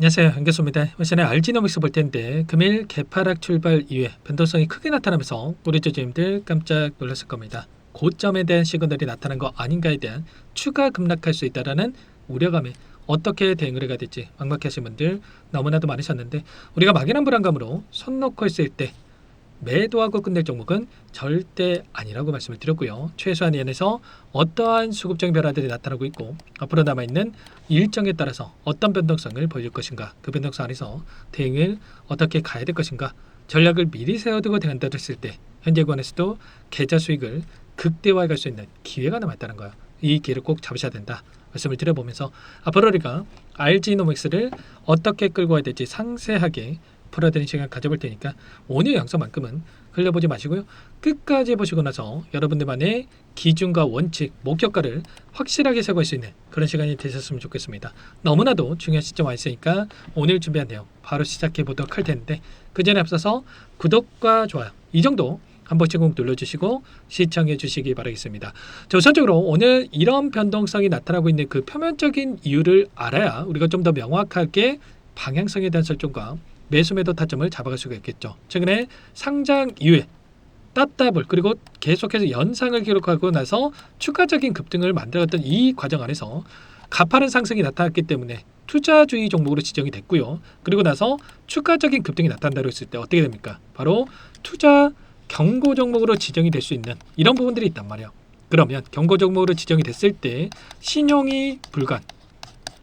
안녕하세요, 한교수입니다. 오늘 알지노믹스 볼 텐데 금일 개파락 출발 이후에 변동성이 크게 나타나면서 우리 주주님들 깜짝 놀랐을 겁니다. 고점에 대한 시그널이 나타난 거 아닌가에 대한 추가 급락할 수 있다라는 우려감에 어떻게 대응을 해야 될지 막막하신 분들 너무나도 많으셨는데, 우리가 막연한 불안감으로 손 놓고 있을 때 매도하고 끝낼 종목은 절대 아니라고 말씀을 드렸고요. 최소한 연에서 어떠한 수급적인 변화들이 나타나고 있고 앞으로 남아있는 일정에 따라서 어떤 변동성을 보여줄 것인가, 그 변동성 안에서 대응을 어떻게 가야 될 것인가, 전략을 미리 세워두고 대응한다 했을 때 현재 구간에서도 계좌 수익을 극대화해 갈 수 있는 기회가 남아있다는 거예요. 이 기회를 꼭 잡으셔야 된다 말씀을 드려보면서, 앞으로 우리가 RG노믹스를 어떻게 끌고 와야 될지 상세하게 풀어드리는 시간 가져볼 테니까 오늘 영상만큼은 흘려보지 마시고요. 끝까지 보시고 나서 여러분들만의 기준과 원칙, 목표가를 확실하게 세워갈 수 있는 그런 시간이 되셨으면 좋겠습니다. 너무나도 중요한 시점 와 있으니까 오늘 준비한 내용 바로 시작해 보도록 할 텐데, 그 전에 앞서서 구독과 좋아요 이 정도 한 번씩 꼭 눌러주시고 시청해 주시기 바라겠습니다. 자, 우선적으로 오늘 이런 변동성이 나타나고 있는 그 표면적인 이유를 알아야 우리가 좀 더 명확하게 방향성에 대한 설정과 매수매도 타점을 잡아갈 수가 있겠죠. 최근에 상장 이후에 따따블 그리고 계속해서 연상을 기록하고 나서 추가적인 급등을 만들어갔던 이 과정 안에서 가파른 상승이 나타났기 때문에 투자주의 종목으로 지정이 됐고요. 그리고 나서 추가적인 급등이 나타난다고 했을 때 어떻게 됩니까? 바로 투자 경고 종목으로 지정이 될 수 있는 이런 부분들이 있단 말이에요. 그러면 경고 종목으로 지정이 됐을 때 신용이 불가한,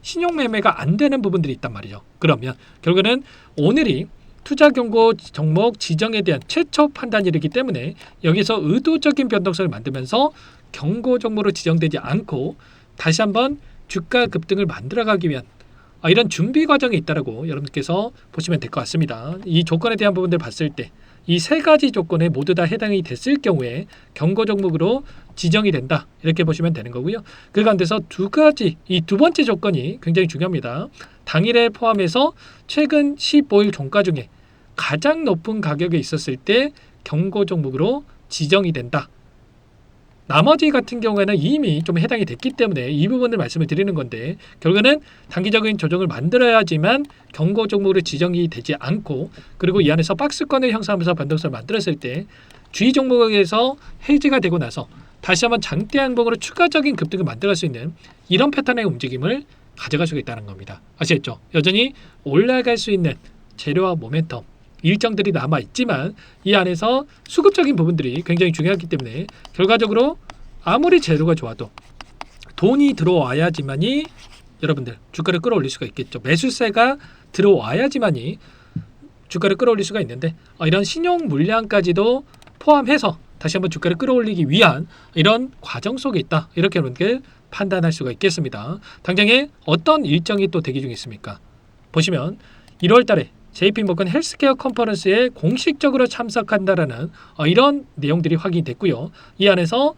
신용 매매가 안 되는 부분들이 있단 말이죠. 그러면 결국에는 오늘이 투자 경고 종목 지정에 대한 최초 판단일이기 때문에 여기서 의도적인 변동성을 만들면서 경고 종목으로 지정되지 않고 다시 한번 주가 급등을 만들어가기 위한 이런 준비 과정이 있다라고 여러분께서 보시면 될 것 같습니다. 이 조건에 대한 부분들 봤을 때 이 세 가지 조건에 모두 다 해당이 됐을 경우에 경고 종목으로 지정이 된다 이렇게 보시면 되는 거고요. 그 가운데서 두 가지, 이 두 번째 조건이 굉장히 중요합니다. 당일에 포함해서 최근 15일 종가 중에 가장 높은 가격에 있었을 때 경고 종목으로 지정이 된다. 나머지 같은 경우에는 이미 좀 해당이 됐기 때문에 이 부분을 말씀을 드리는 건데, 결국에는 단기적인 조정을 만들어야지만 경고 종목으로 지정이 되지 않고, 그리고 이 안에서 박스권을 형성하면서 변동성을 만들었을 때 주의 종목에서 해지가 되고 나서 다시 한번 장대 항봉으로 추가적인 급등을 만들어갈 수 있는 이런 패턴의 움직임을 가져갈 수가 있다는 겁니다. 아시겠죠? 여전히 올라갈 수 있는 재료와 모멘텀 일정들이 남아있지만 이 안에서 수급적인 부분들이 굉장히 중요하기 때문에 결과적으로 아무리 재료가 좋아도 돈이 들어와야지만이 여러분들 주가를 끌어올릴 수가 있겠죠. 매수세가 들어와야지만이 주가를 끌어올릴 수가 있는데, 이런 신용 물량까지도 포함해서 다시 한번 주가를 끌어올리기 위한 이런 과정 속에 있다, 이렇게 여러분들 판단할 수가 있겠습니다. 당장에 어떤 일정이 또 대기 중에 있습니까? 보시면 1월 달에 JP모건 헬스케어 컨퍼런스에 공식적으로 참석한다라는 이런 내용들이 확인이 됐고요. 이 안에서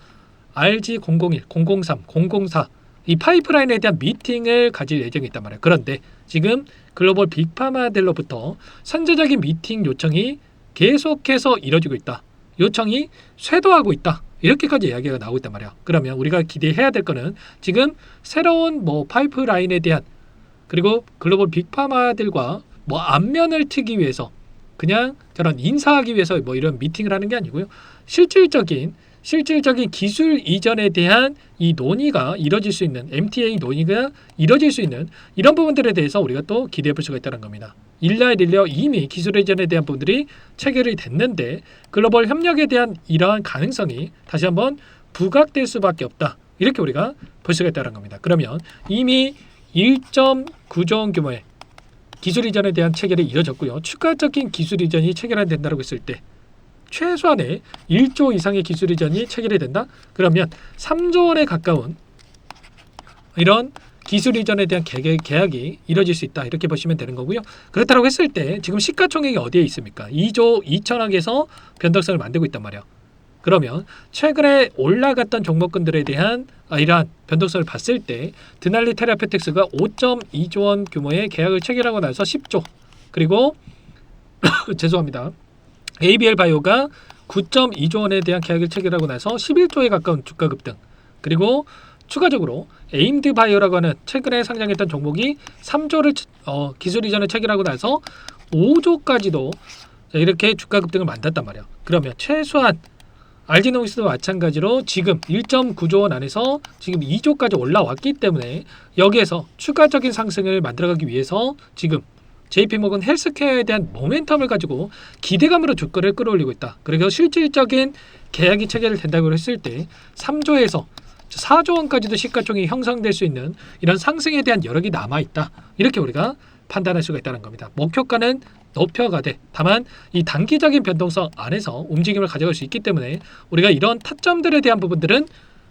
RG001, 003, 004 이 파이프라인에 대한 미팅을 가질 예정이 있단 말이에요. 그런데 지금 글로벌 빅파마들로부터 선제적인 미팅 요청이 계속해서 이뤄지고 있다. 요청이 쇄도하고 있다. 이렇게까지 이야기가 나오고 있단 말이에요. 그러면 우리가 기대해야 될 거는 지금 새로운 파이프라인에 대한, 그리고 글로벌 빅파마들과 안면을 트기 위해서 그냥 저런 인사하기 위해서 이런 미팅을 하는 게 아니고요. 실질적인 기술 이전에 대한 이 논의가 이뤄질 수 있는, MTA 논의가 이뤄질 수 있는 이런 부분들에 대해서 우리가 또 기대해 볼 수가 있다는 겁니다. 일려 이미 기술 이전에 대한 부분들이 체결이 됐는데 글로벌 협력에 대한 이러한 가능성이 다시 한번 부각될 수밖에 없다. 이렇게 우리가 볼 수가 있다는 겁니다. 그러면 이미 1.9조 원 규모의 기술 이전에 대한 체결이 이뤄졌고요. 추가적인 기술 이전이 체결된다고 했을 때 최소한의 1조 이상의 기술 이전이 체결이 된다? 그러면 3조 원에 가까운 이런 기술 이전에 대한 계약이 이뤄질 수 있다. 이렇게 보시면 되는 거고요. 그렇다고 했을 때 지금 시가총액이 어디에 있습니까? 2조 2천억에서 변동성을 만들고 있단 말이에요. 그러면 최근에 올라갔던 종목군들에 대한 이러한 변동성을 봤을 때 드날리 테라페틱스가 5.2조 원 규모의 계약을 체결하고 나서 10조, 그리고 죄송합니다. ABL 바이오가 9.2조 원에 대한 계약을 체결하고 나서 11조에 가까운 주가 급등, 그리고 추가적으로 에임드 바이오라고 하는 최근에 상장했던 종목이 3조를 기술 이전을 체결하고 나서 5조까지도 이렇게 주가 급등을 만났단 말이야. 그러면 최소한 알지노믹스도 마찬가지로 지금 1.9조 원 안에서 지금 2조까지 올라왔기 때문에 여기에서 추가적인 상승을 만들어가기 위해서 지금 JP모건 헬스케어에 대한 모멘텀을 가지고 기대감으로 주가를 끌어올리고 있다. 그리고 실질적인 계약이 체결된다고 했을 때 3조에서 4조 원까지도 시가총액이 형성될 수 있는 이런 상승에 대한 여력이 남아있다. 이렇게 우리가 판단할 수가 있다는 겁니다. 목표가는 높여가되 다만 이 단기적인 변동성 안에서 움직임을 가져갈 수 있기 때문에 우리가 이런 타점들에 대한 부분들은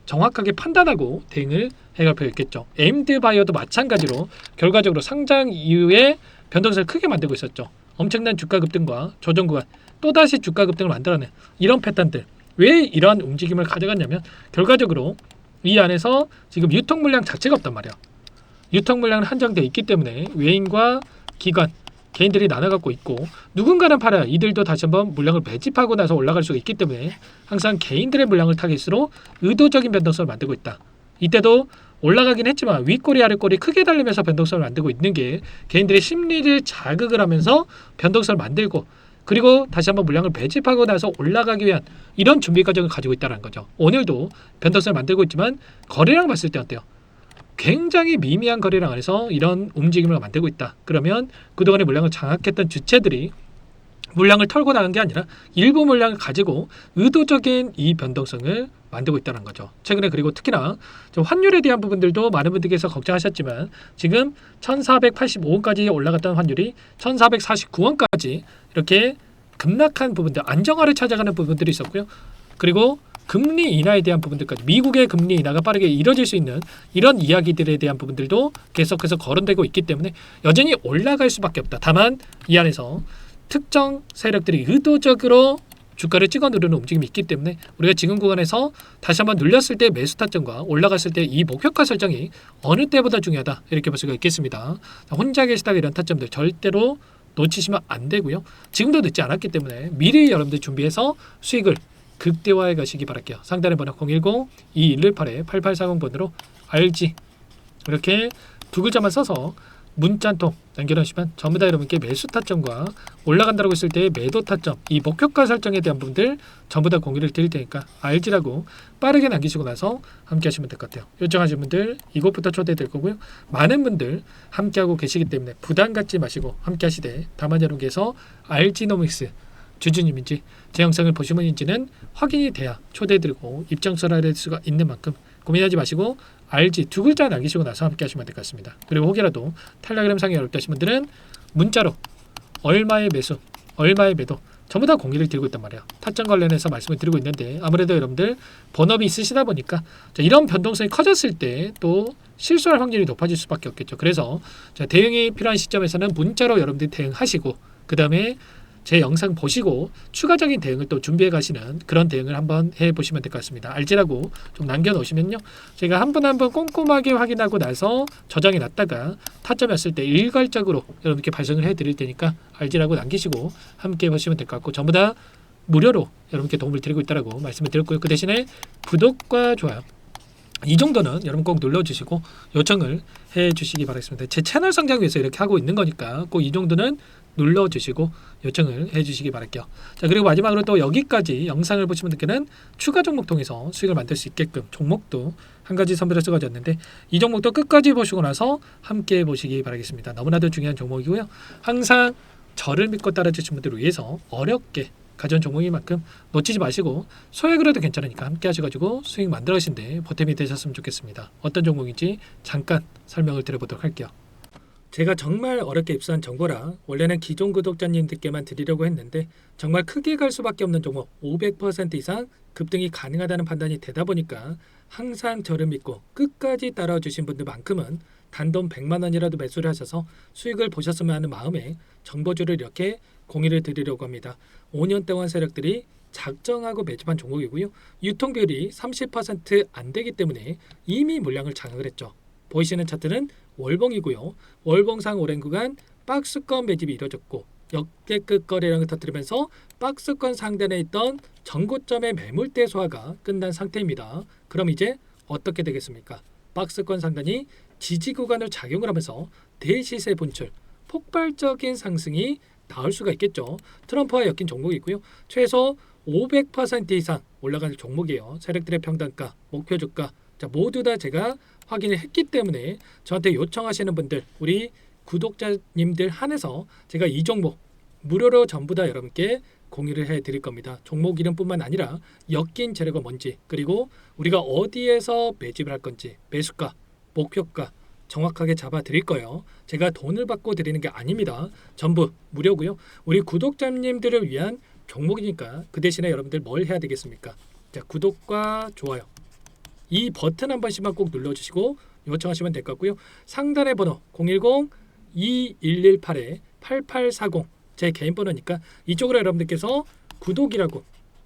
정확하게 판단하고 대응을 해갈 필요가 있겠죠. 에임드 바이오도 마찬가지로 결과적으로 상장 이후에 변동성을 크게 만들고 있었죠. 엄청난 주가 급등과 조정 구간 또다시 주가 급등을 만들어낸 이런 패턴들. 왜 이러한 움직임을 가져갔냐면 결과적으로 이 안에서 지금 유통 물량 자체가 없단 말이야. 유통 물량은 한정되어 있기 때문에 외인과 기관, 개인들이 나눠갖고 있고 누군가는 팔아야 이들도 다시 한번 물량을 매집하고 나서 올라갈 수가 있기 때문에 항상 개인들의 물량을 타깃으로 의도적인 변동성을 만들고 있다. 이때도 올라가긴 했지만 윗꼬리 아랫꼬리 크게 달리면서 변동성을 만들고 있는 게 개인들의 심리를 자극을 하면서 변동성을 만들고 그리고 다시 한번 물량을 매집하고 나서 올라가기 위한 이런 준비 과정을 가지고 있다는 거죠. 오늘도 변동성을 만들고 있지만 거래량 봤을 때 어때요? 굉장히 미미한 거래량 안에서 이런 움직임을 만들고 있다. 그러면 그동안의 물량을 장악했던 주체들이 물량을 털고 나간 게 아니라 일부 물량을 가지고 의도적인 이 변동성을 만들고 있다는 거죠. 최근에 그리고 특히나 환율에 대한 부분들도 많은 분들께서 걱정하셨지만 지금 1485원까지 올라갔던 환율이 1449원까지 이렇게 급락한 부분들 안정화를 찾아가는 부분들이 있었고요. 그리고 금리 인하에 대한 부분들까지 미국의 금리 인하가 빠르게 이뤄질 수 있는 이런 이야기들에 대한 부분들도 계속해서 거론되고 있기 때문에 여전히 올라갈 수밖에 없다. 다만 이 안에서 특정 세력들이 의도적으로 주가를 찍어 누르는 움직임이 있기 때문에 우리가 지금 구간에서 다시 한번 눌렸을 때 매수 타점과 올라갔을 때 이 목표가 설정이 어느 때보다 중요하다 이렇게 볼 수가 있겠습니다. 혼자 계시다가 이런 타점들 절대로 놓치시면 안 되고요. 지금도 늦지 않았기 때문에 미리 여러분들 준비해서 수익을 극대화해 가시기 바랄게요. 상단의 번호 010-2118-8840번으로 RG 이렇게 두 글자만 써서 문자 한 통 남겨놓으시면 전부 다 여러분께 매수 타점과 올라간다고 했을 때 매도 타점 이 목표가 설정에 대한 부분들 전부 다 공유를 드릴 테니까 RG라고 빠르게 남기시고 나서 함께 하시면 될 것 같아요. 요청하신 분들 이곳부터 초대될 거고요. 많은 분들 함께하고 계시기 때문에 부담 갖지 마시고 함께 하시되 다만 여러분께서 RG노믹스 주주님인지 제 영상을 보신 분인지는 확인이 돼야 초대해드리고 입장서를 할 수가 있는 만큼 고민하지 마시고 RG 두 글자 남기시고 나서 함께 하시면 될 것 같습니다. 그리고 혹여라도 텔레그램 상에 어렵다 하신 분들은 문자로 얼마의 매수, 얼마의 매도 전부 다 공유를 드리고 있단 말이에요. 타점 관련해서 말씀을 드리고 있는데 아무래도 여러분들 본업이 있으시다 보니까 이런 변동성이 커졌을 때 또 실수할 확률이 높아질 수밖에 없겠죠. 그래서 대응이 필요한 시점에서는 문자로 여러분들이 대응하시고 그 다음에 제 영상 보시고 추가적인 대응을 또 준비해 가시는 그런 대응을 한번 해보시면 될 것 같습니다. RG라고 좀 남겨놓으시면요. 제가 한 번 한 번 꼼꼼하게 확인하고 나서 저장해 놨다가 타점이 왔을 때 일괄적으로 여러분께 발송을 해드릴 테니까 RG라고 남기시고 함께 보시면 될 것 같고 전부 다 무료로 여러분께 도움을 드리고 있다고 말씀을 드렸고요. 그 대신에 구독과 좋아요 이 정도는 여러분 꼭 눌러주시고 요청을 해주시기 바라겠습니다. 제 채널 성장 위해서 이렇게 하고 있는 거니까 꼭 이 정도는 눌러주시고 요청을 해주시기 바랄게요. 자 그리고 마지막으로 또 여기까지 영상을 보시는 분들께는 추가 종목 통해서 수익을 만들 수 있게끔 종목도 한 가지 선별해서 가졌는데 이 종목도 끝까지 보시고 나서 함께 보시기 바라겠습니다. 너무나도 중요한 종목이고요. 항상 저를 믿고 따라주신 분들을 위해서 어렵게 가져온 종목인 만큼 놓치지 마시고 소액으로도 괜찮으니까 함께 하셔가지고 수익 만들어 가신데 보탬이 되셨으면 좋겠습니다. 어떤 종목인지 잠깐 설명을 드려보도록 할게요. 제가 정말 어렵게 입수한 정보라 원래는 기존 구독자님들께만 드리려고 했는데 정말 크게 갈 수밖에 없는 종목 500% 이상 급등이 가능하다는 판단이 되다 보니까 항상 저를 믿고 끝까지 따라와 주신 분들만큼은 단돈 100만 원이라도 매수를 하셔서 수익을 보셨으면 하는 마음에 정보주를 이렇게 공유를 드리려고 합니다. 5년 동안 세력들이 작정하고 매집한 종목이고요. 유통비율이 30% 안 되기 때문에 이미 물량을 장악을 했죠. 보이시는 차트는 월봉이고요. 월봉상 오랜 구간 박스권 매집이 이루어졌고 역대급 거래량을 터뜨리면서 박스권 상단에 있던 전고점의 매물대 소화가 끝난 상태입니다. 그럼 이제 어떻게 되겠습니까? 박스권 상단이 지지 구간을 작용을 하면서 대시세 분출, 폭발적인 상승이 나올 수가 있겠죠. 트럼프와 엮인 종목이고요. 최소 500% 이상 올라갈 종목이에요. 세력들의 평단가, 목표 주가 모두 다 제가 확인을 했기 때문에 저한테 요청하시는 분들, 우리 구독자님들 한해서 제가 이 종목 무료로 전부 다 여러분께 공유를 해드릴 겁니다. 종목 이름뿐만 아니라 엮인 재료가 뭔지, 그리고 우리가 어디에서 매집을 할 건지, 매수가, 목표가 정확하게 잡아 드릴 거예요. 제가 돈을 받고 드리는 게 아닙니다. 전부 무료고요. 우리 구독자님들을 위한 종목이니까 그 대신에 여러분들 뭘 해야 되겠습니까? 자, 구독과 좋아요 이 버튼 한 번씩만 꼭 눌러주시고 요청하시면 될 것 같고요. 상단의 번호 010-2118-8840 제 개인 번호니까 이쪽으로 여러분들께서 구독이라고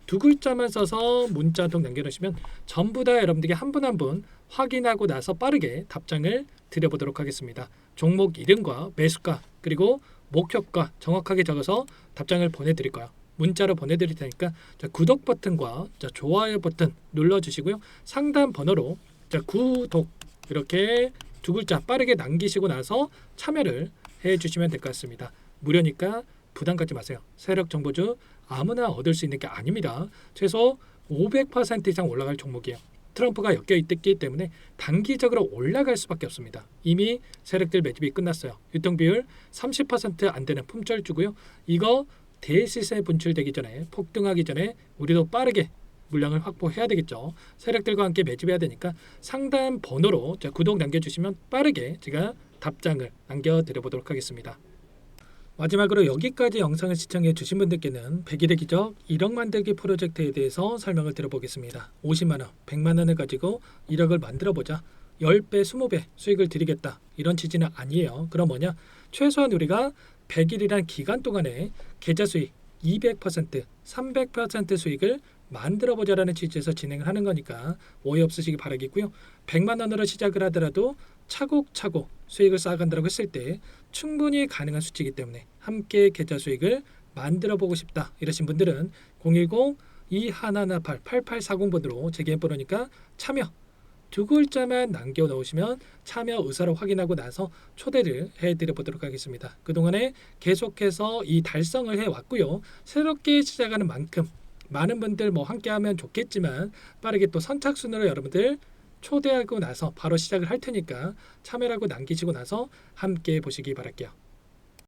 두 글자만 써서 문자 한 통 남겨주시면 전부 다 여러분들께 한 분 한 분 확인하고 나서 빠르게 답장을 드려보도록 하겠습니다. 종목 이름과 매수가 그리고 목표가 정확하게 적어서 답장을 보내드릴 거예요. 문자로 보내드릴 테니까 자, 구독 버튼과 자, 좋아요 버튼 눌러주시고요. 상단 번호로 자, 구독 이렇게 두 글자 빠르게 남기시고 나서 참여를 해주시면 될 것 같습니다. 무료니까 부담 갖지 마세요. 세력 정보주 아무나 얻을 수 있는 게 아닙니다. 최소 500% 이상 올라갈 종목이에요. 트럼프가 엮여 있기 때문에 단기적으로 올라갈 수밖에 없습니다. 이미 세력들 매집이 끝났어요. 유통비율 30% 안 되는 품절주고요. 이거 대시세 분출되기 전에 폭등하기 전에 우리도 빠르게 물량을 확보해야 되겠죠. 세력들과 함께 매집해야 되니까 상단 번호로 구독 남겨주시면 빠르게 제가 답장을 남겨드려보도록 하겠습니다. 마지막으로 여기까지 영상을 시청해 주신 분들께는 100일의 기적 1억 만들기 프로젝트에 대해서 설명을 드려보겠습니다. 50만원, 100만원을 가지고 1억을 만들어보자. 10배, 20배 수익을 드리겠다. 이런 취지는 아니에요. 그럼 뭐냐? 최소한 우리가 100일이란 기간 동안에 계좌 수익 200%, 300% 수익을 만들어보자라는 취지에서 진행을 하는 거니까 오해 없으시기 바라겠고요. 100만 원으로 시작을 하더라도 차곡차곡 수익을 쌓아간다고 했을 때 충분히 가능한 수치이기 때문에 함께 계좌 수익을 만들어보고 싶다 이러신 분들은 010-2118-8840번으로 제 개인 번호니까 참여 두 글자만 남겨놓으시면 참여 의사를 확인하고 나서 초대를 해드려보도록 하겠습니다. 그동안에 계속해서 이 달성을 해왔고요. 새롭게 시작하는 만큼 많은 분들 함께하면 좋겠지만 빠르게 또 선착순으로 여러분들 초대하고 나서 바로 시작을 할 테니까 참여라고 남기시고 나서 함께 보시기 바랄게요.